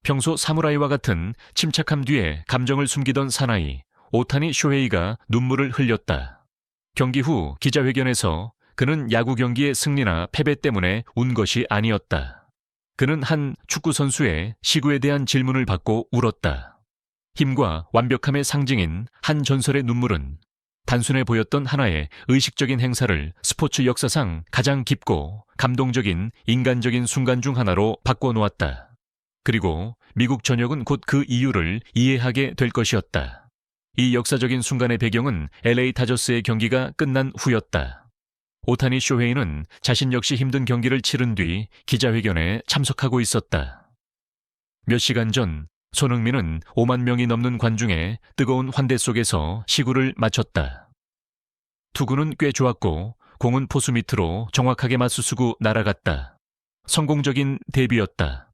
평소 사무라이와 같은 침착함 뒤에 감정을 숨기던 사나이 오타니 쇼헤이가 눈물을 흘렸다. 경기 후 기자회견에서 그는 야구 경기의 승리나 패배 때문에 운 것이 아니었다. 그는 한 축구 선수의 시구에 대한 질문을 받고 울었다. 힘과 완벽함의 상징인 한 전설의 눈물은 단순해 보였던 하나의 의식적인 행사를 스포츠 역사상 가장 깊고 감동적인 인간적인 순간 중 하나로 바꿔놓았다. 그리고 미국 전역은 곧 그 이유를 이해하게 될 것이었다. 이 역사적인 순간의 배경은 LA 다저스의 경기가 끝난 후였다. 오타니 쇼헤이는 자신 역시 힘든 경기를 치른 뒤 기자회견에 참석하고 있었다. 몇 시간 전 손흥민은 5만 명이 넘는 관중의 뜨거운 환대 속에서 시구를 마쳤다. 투구는 꽤 좋았고 공은 포수 밑으로 정확하게 맞수수고 날아갔다. 성공적인 데뷔였다.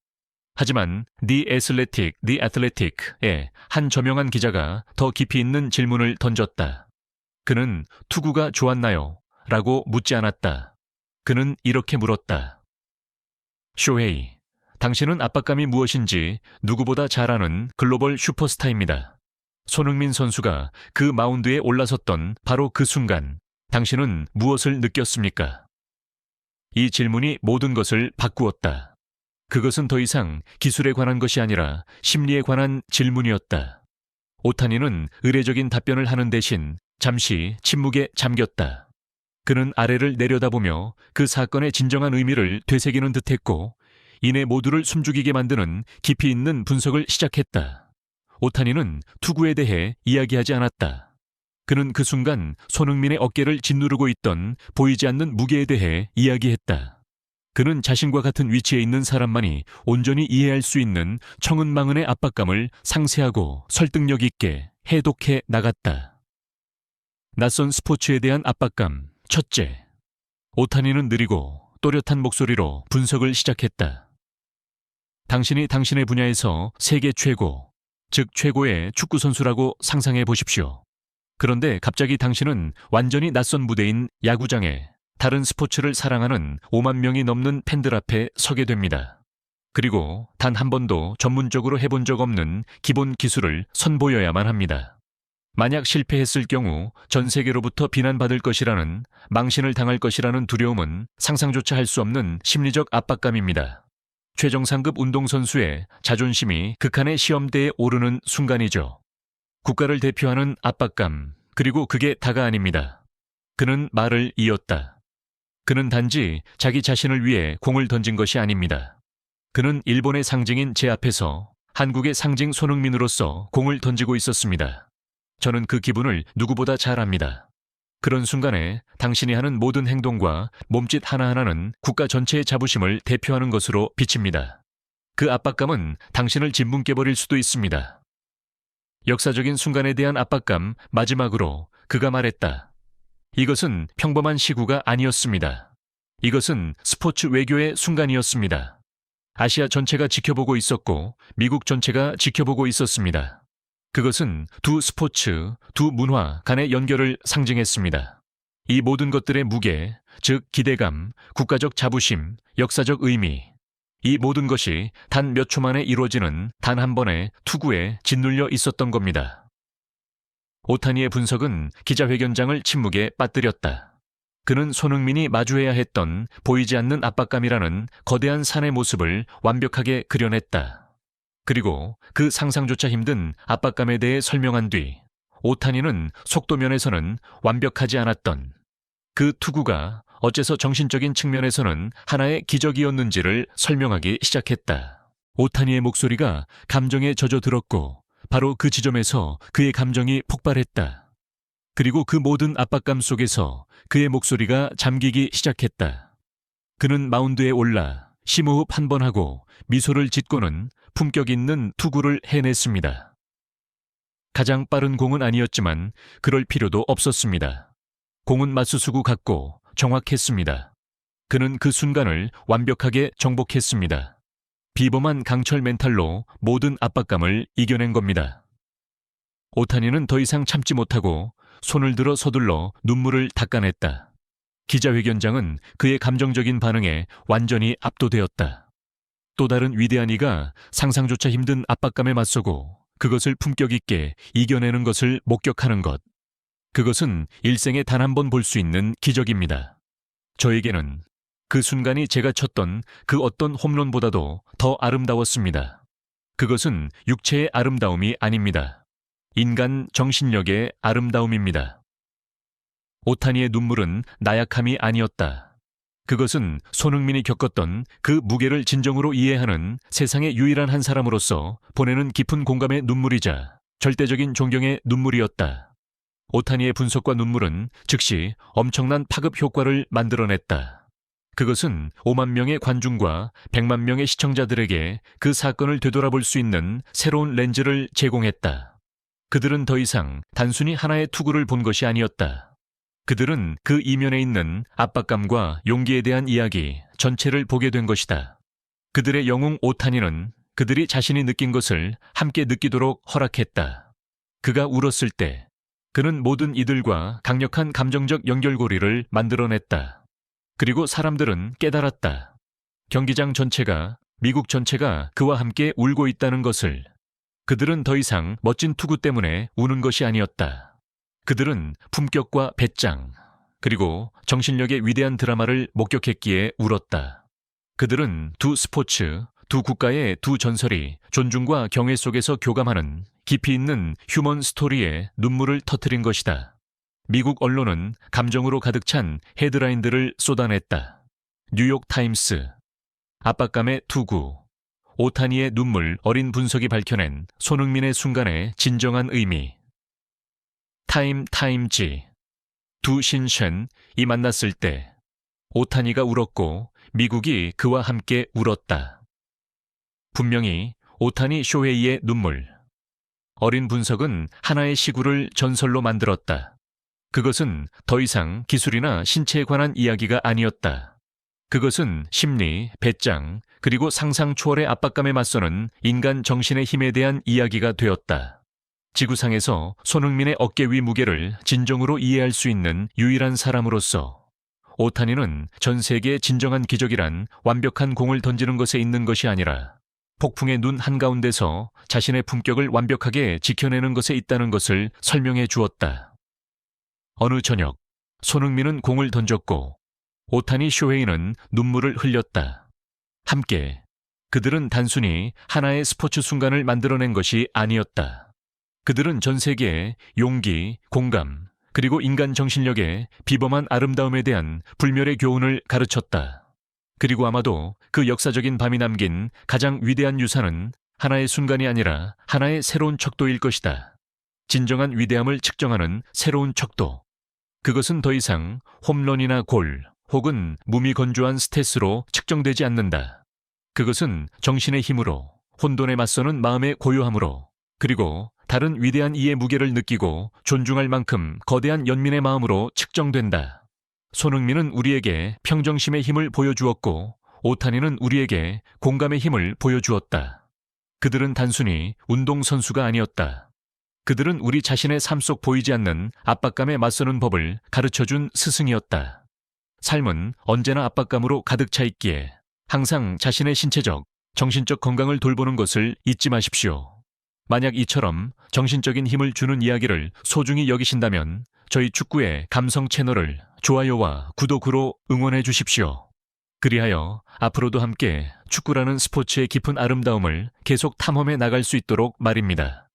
하지만 The Athletic의 한 저명한 기자가 더 깊이 있는 질문을 던졌다. 그는 투구가 좋았나요? 라고 묻지 않았다. 그는 이렇게 물었다. 쇼헤이, 당신은 압박감이 무엇인지 누구보다 잘 아는 글로벌 슈퍼스타입니다. 손흥민 선수가 그 마운드에 올라섰던 바로 그 순간 당신은 무엇을 느꼈습니까? 이 질문이 모든 것을 바꾸었다. 그것은 더 이상 기술에 관한 것이 아니라 심리에 관한 질문이었다. 오타니는 의례적인 답변을 하는 대신 잠시 침묵에 잠겼다. 그는 아래를 내려다보며 그 사건의 진정한 의미를 되새기는 듯했고 이내 모두를 숨죽이게 만드는 깊이 있는 분석을 시작했다. 오타니는 투구에 대해 이야기하지 않았다. 그는 그 순간 손흥민의 어깨를 짓누르고 있던 보이지 않는 무게에 대해 이야기했다. 그는 자신과 같은 위치에 있는 사람만이 온전히 이해할 수 있는 청은망은의 압박감을 상세하고 설득력 있게 해독해 나갔다. 낯선 스포츠에 대한 압박감, 첫째. 오타니는 느리고 또렷한 목소리로 분석을 시작했다. 당신이 당신의 분야에서 세계 최고, 즉 최고의 축구 선수라고 상상해 보십시오. 그런데 갑자기 당신은 완전히 낯선 무대인 야구장에 다른 스포츠를 사랑하는 5만 명이 넘는 팬들 앞에 서게 됩니다. 그리고 단 한 번도 전문적으로 해본 적 없는 기본 기술을 선보여야만 합니다. 만약 실패했을 경우 전 세계로부터 비난받을 것이라는, 망신을 당할 것이라는 두려움은 상상조차 할 수 없는 심리적 압박감입니다. 최정상급 운동선수의 자존심이 극한의 시험대에 오르는 순간이죠. 국가를 대표하는 압박감, 그리고 그게 다가 아닙니다. 그는 말을 이었다. 그는 단지 자기 자신을 위해 공을 던진 것이 아닙니다. 그는 일본의 상징인 제 앞에서 한국의 상징 손흥민으로서 공을 던지고 있었습니다. 저는 그 기분을 누구보다 잘 압니다. 그런 순간에 당신이 하는 모든 행동과 몸짓 하나하나는 국가 전체의 자부심을 대표하는 것으로 비칩니다. 그 압박감은 당신을 진문 깨버릴 수도 있습니다. 역사적인 순간에 대한 압박감, 마지막으로 그가 말했다. 이것은 평범한 시구가 아니었습니다. 이것은 스포츠 외교의 순간이었습니다. 아시아 전체가 지켜보고 있었고 미국 전체가 지켜보고 있었습니다. 그것은 두 스포츠, 두 문화 간의 연결을 상징했습니다. 이 모든 것들의 무게, 즉 기대감, 국가적 자부심, 역사적 의미, 이 모든 것이 단 몇 초 만에 이루어지는 단 한 번의 투구에 짓눌려 있었던 겁니다. 오타니의 분석은 기자회견장을 침묵에 빠뜨렸다. 그는 손흥민이 마주해야 했던 보이지 않는 압박감이라는 거대한 산의 모습을 완벽하게 그려냈다. 그리고 그 상상조차 힘든 압박감에 대해 설명한 뒤 오타니는 속도면에서는 완벽하지 않았던 그 투구가 어째서 정신적인 측면에서는 하나의 기적이었는지를 설명하기 시작했다. 오타니의 목소리가 감정에 젖어들었고 바로 그 지점에서 그의 감정이 폭발했다. 그리고 그 모든 압박감 속에서 그의 목소리가 잠기기 시작했다. 그는 마운드에 올라 심호흡 한 번 하고 미소를 짓고는 품격 있는 투구를 해냈습니다. 가장 빠른 공은 아니었지만 그럴 필요도 없었습니다. 공은 맞수수구 같고 정확했습니다. 그는 그 순간을 완벽하게 정복했습니다. 비범한 강철 멘탈로 모든 압박감을 이겨낸 겁니다. 오타니는 더 이상 참지 못하고 손을 들어 서둘러 눈물을 닦아냈다. 기자회견장은 그의 감정적인 반응에 완전히 압도되었다. 또 다른 위대한 이가 상상조차 힘든 압박감에 맞서고 그것을 품격 있게 이겨내는 것을 목격하는 것. 그것은 일생에 단 한 번 볼 수 있는 기적입니다. 저에게는 그 순간이 제가 쳤던 그 어떤 홈런보다도 더 아름다웠습니다. 그것은 육체의 아름다움이 아닙니다. 인간 정신력의 아름다움입니다. 오타니의 눈물은 나약함이 아니었다. 그것은 손흥민이 겪었던 그 무게를 진정으로 이해하는 세상의 유일한 한 사람으로서 보내는 깊은 공감의 눈물이자 절대적인 존경의 눈물이었다. 오타니의 분석과 눈물은 즉시 엄청난 파급 효과를 만들어냈다. 그것은 5만 명의 관중과 100만 명의 시청자들에게 그 사건을 되돌아볼 수 있는 새로운 렌즈를 제공했다. 그들은 더 이상 단순히 하나의 투구를 본 것이 아니었다. 그들은 그 이면에 있는 압박감과 용기에 대한 이야기 전체를 보게 된 것이다. 그들의 영웅 오타니는 그들이 자신이 느낀 것을 함께 느끼도록 허락했다. 그가 울었을 때 그는 모든 이들과 강력한 감정적 연결고리를 만들어냈다. 그리고 사람들은 깨달았다. 경기장 전체가, 미국 전체가 그와 함께 울고 있다는 것을. 그들은 더 이상 멋진 투구 때문에 우는 것이 아니었다. 그들은 품격과 배짱, 그리고 정신력의 위대한 드라마를 목격했기에 울었다. 그들은 두 스포츠, 두 국가의 두 전설이 존중과 경애 속에서 교감하는 깊이 있는 휴먼 스토리에 눈물을 터뜨린 것이다. 미국 언론은 감정으로 가득 찬 헤드라인들을 쏟아냈다. 뉴욕 타임스, 압박감의 투구, 오타니의 눈물 어린 분석이 밝혀낸 손흥민의 순간의 진정한 의미. 타임지, 두 신쉔이 만났을 때 오타니가 울었고 미국이 그와 함께 울었다. 분명히 오타니 쇼헤이의 눈물. 어린 분석은 하나의 시구를 전설로 만들었다. 그것은 더 이상 기술이나 신체에 관한 이야기가 아니었다. 그것은 심리, 배짱, 그리고 상상 초월의 압박감에 맞서는 인간 정신의 힘에 대한 이야기가 되었다. 지구상에서 손흥민의 어깨 위 무게를 진정으로 이해할 수 있는 유일한 사람으로서 오타니는 전 세계의 진정한 기적이란 완벽한 공을 던지는 것에 있는 것이 아니라 폭풍의 눈 한가운데서 자신의 품격을 완벽하게 지켜내는 것에 있다는 것을 설명해 주었다. 어느 저녁, 손흥민은 공을 던졌고 오타니 쇼헤이는 눈물을 흘렸다. 함께 그들은 단순히 하나의 스포츠 순간을 만들어낸 것이 아니었다. 그들은 전 세계에 용기, 공감, 그리고 인간 정신력의 비범한 아름다움에 대한 불멸의 교훈을 가르쳤다. 그리고 아마도 그 역사적인 밤이 남긴 가장 위대한 유산은 하나의 순간이 아니라 하나의 새로운 척도일 것이다. 진정한 위대함을 측정하는 새로운 척도. 그것은 더 이상 홈런이나 골 혹은 무미건조한 스탯으로 측정되지 않는다. 그것은 정신의 힘으로, 혼돈에 맞서는 마음의 고요함으로, 그리고 다른 위대한 이의 무게를 느끼고 존중할 만큼 거대한 연민의 마음으로 측정된다. 손흥민은 우리에게 평정심의 힘을 보여주었고 오타니는 우리에게 공감의 힘을 보여주었다. 그들은 단순히 운동선수가 아니었다. 그들은 우리 자신의 삶 속 보이지 않는 압박감에 맞서는 법을 가르쳐준 스승이었다. 삶은 언제나 압박감으로 가득 차 있기에 항상 자신의 신체적, 정신적 건강을 돌보는 것을 잊지 마십시오. 만약 이처럼 정신적인 힘을 주는 이야기를 소중히 여기신다면 저희 축구의 감성 채널을 좋아요와 구독으로 응원해 주십시오. 그리하여 앞으로도 함께 축구라는 스포츠의 깊은 아름다움을 계속 탐험해 나갈 수 있도록 말입니다.